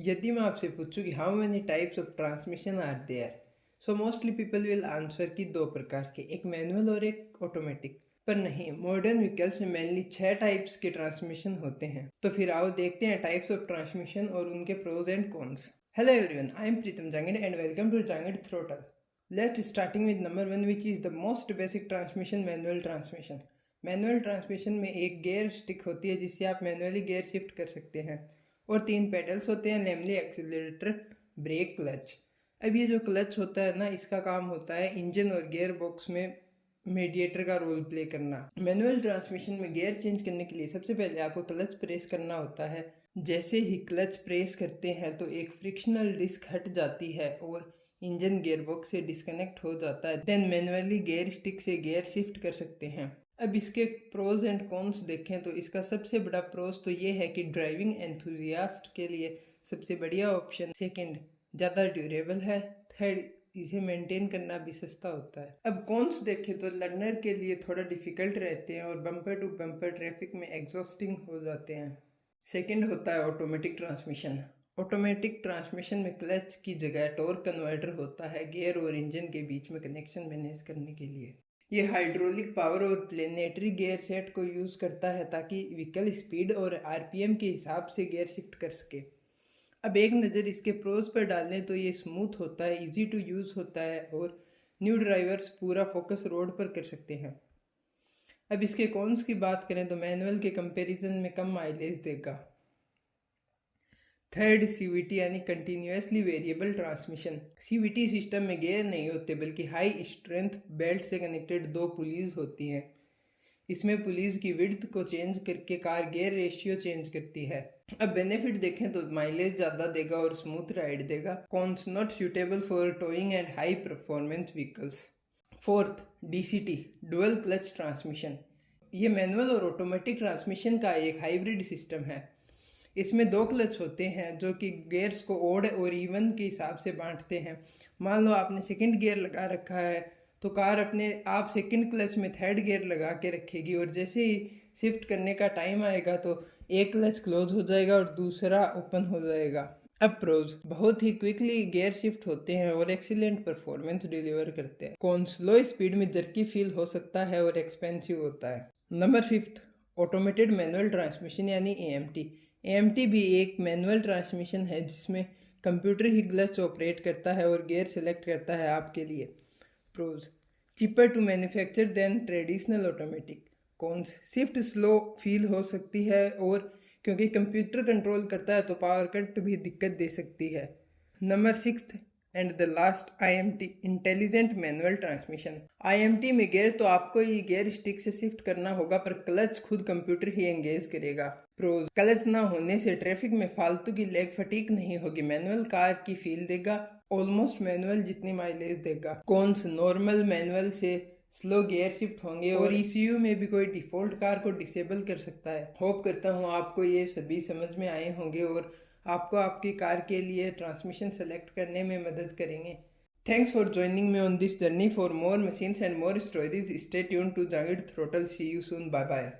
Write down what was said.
यदि मैं आपसे पूछूं कि how many types of transmission are there, so mostly people will answer कि दो प्रकार के, एक मैनुअल और एक ऑटोमेटिक। पर नहीं, मॉडर्न व्हीकल्स में मेनली 6 टाइप्स के ट्रांसमिशन होते हैं। तो फिर आओ देखते हैं टाइप्स ऑफ ट्रांसमिशन और उनके pros and cons. Hello everyone, I am Pritam Jangid and welcome to Jangid Throttle. Let's starting with number 1, which is the most basic transmission, manual transmission. Manual transmission में एक गियर स्टिक होती है जिससे आप मैनुअली गियर शिफ्ट कर सकते हैं, और 3 पेडल्स होते हैं, नेमली एक्सीलरेटर, ब्रेक, क्लच। अब ये जो क्लच होता है ना, इसका काम होता है इंजन और गियर बॉक्स में मीडिएटर का रोल प्ले करना। मैनुअल ट्रांसमिशन में गियर चेंज करने के लिए सबसे पहले आपको क्लच प्रेस करना होता है। जैसे ही क्लच प्रेस करते हैं तो एक फ्रिक्शनल डिस्क हट जाती है और इंजन गियरबॉक्स से डिस्कनेक्ट हो जाता है। देन मैनुअली गियर स्टिक से गियर शिफ्ट कर सकते हैं। अब इसके प्रोज एंड कॉन्स देखें तो इसका सबसे बड़ा प्रोज तो ये है कि ड्राइविंग एंथुजियास्ट के लिए सबसे बढ़िया ऑप्शन। सेकंड, ज़्यादा ड्यूरेबल है। थर्ड, इसे मेंटेन करना भी सस्ता होता है। अब कॉन्स देखें तो लर्नर के लिए थोड़ा डिफिकल्ट रहते हैं और बम्पर टू बम्पर ट्रैफिक में एग्जॉस्टिंग हो जाते हैं। सेकंड होता है ऑटोमेटिक ट्रांसमिशन। ऑटोमेटिक ट्रांसमिशन में क्लच की जगह टॉर्क कन्वर्टर होता है गियर और इंजन के बीच में कनेक्शन मैनेज करने के लिए। ये हाइड्रोलिक पावर और प्लेनेटरी गियर सेट को यूज़ करता है ताकि व्हीकल स्पीड और आरपीएम के हिसाब से गियर शिफ्ट कर सके। अब एक नज़र इसके प्रोज पर डालें तो ये स्मूथ होता है, इजी टू यूज़ होता है और न्यू ड्राइवर्स पूरा फोकस रोड पर कर सकते हैं। अब इसके कॉन्स की बात करें तो मैनुअल के कंपैरिजन में कम माइलेज देगा। थर्ड, सीवीटी यानी continuously variable transmission. CVT system में गियर नहीं होते बल्कि हाई स्ट्रेंथ बेल्ट से कनेक्टेड 2 पुलीज होती हैं। इसमें पुलीज की विड्थ को चेंज करके कार गियर रेशियो चेंज करती है। अब बेनिफिट देखें तो माइलेज ज़्यादा देगा और स्मूथ राइड देगा। Cons, not suitable for towing and high performance vehicles. Fourth, DCT dual clutch transmission. ये मैनुअल और ऑटोमेटिक ट्रांसमिशन का एक हाइब्रिड सिस्टम है। इसमें 2 क्लच होते हैं जो कि गियर्स को ओड और इवन के हिसाब से बांटते हैं। मान लो आपने सेकंड गियर लगा रखा है तो कार अपने आप सेकंड क्लच में थर्ड गियर लगा के रखेगी, और जैसे ही शिफ्ट करने का टाइम आएगा तो एक क्लच क्लोज हो जाएगा और दूसरा ओपन हो जाएगा। अब प्रोज, बहुत ही क्विकली गियर शिफ्ट होते हैं और एक्सीलेंट परफॉर्मेंस डिलीवर करते हैं। कॉन्स, लो स्पीड में जर्की फील हो सकता है और एक्सपेंसिव होता है। नंबर 5, ऑटोमेटेड मैनुअल ट्रांसमिशन यानी एएमटी। एएमटी भी एक मैनुअल ट्रांसमिशन है जिसमें कंप्यूटर ही क्लच ऑपरेट करता है और गियर सेलेक्ट करता है आपके लिए। Pros, cheaper to manufacture than traditional automatic. Cons, shift slow feel हो सकती है और क्योंकि कंप्यूटर कंट्रोल करता है तो पावर कट भी दिक्कत दे सकती है। Number 6 and the last, IMT intelligent manual transmission. IMT में गियर तो आपको ही गियर स्टिक से शिफ्ट करना होगा पर क्लच खुद कंप्यूटर ही एंगेज करेगा। प्रोज, क्लच ना होने से ट्रैफिक में फालतू की लेग फटीक नहीं होगी, मैनुअल कार की फील देगा, ऑलमोस्ट मैनुअल जितनी माइलेज देगा। कॉन्स, नॉर्मल मैनुअल से स्लो गियर शिफ्ट होंगे और ईसीयू में भी कोई डिफ़ॉल्ट कार को डिसेबल कर सकता है। होप करता हूँ आपको ये सभी समझ में आए होंगे और आपको आपकी कार के लिए ट्रांसमिशन सेलेक्ट करने में मदद करेंगे। Thanks for joining me on this journey. For more machines and more stories, stay tuned to Jangid Throttle. See you soon, bye bye.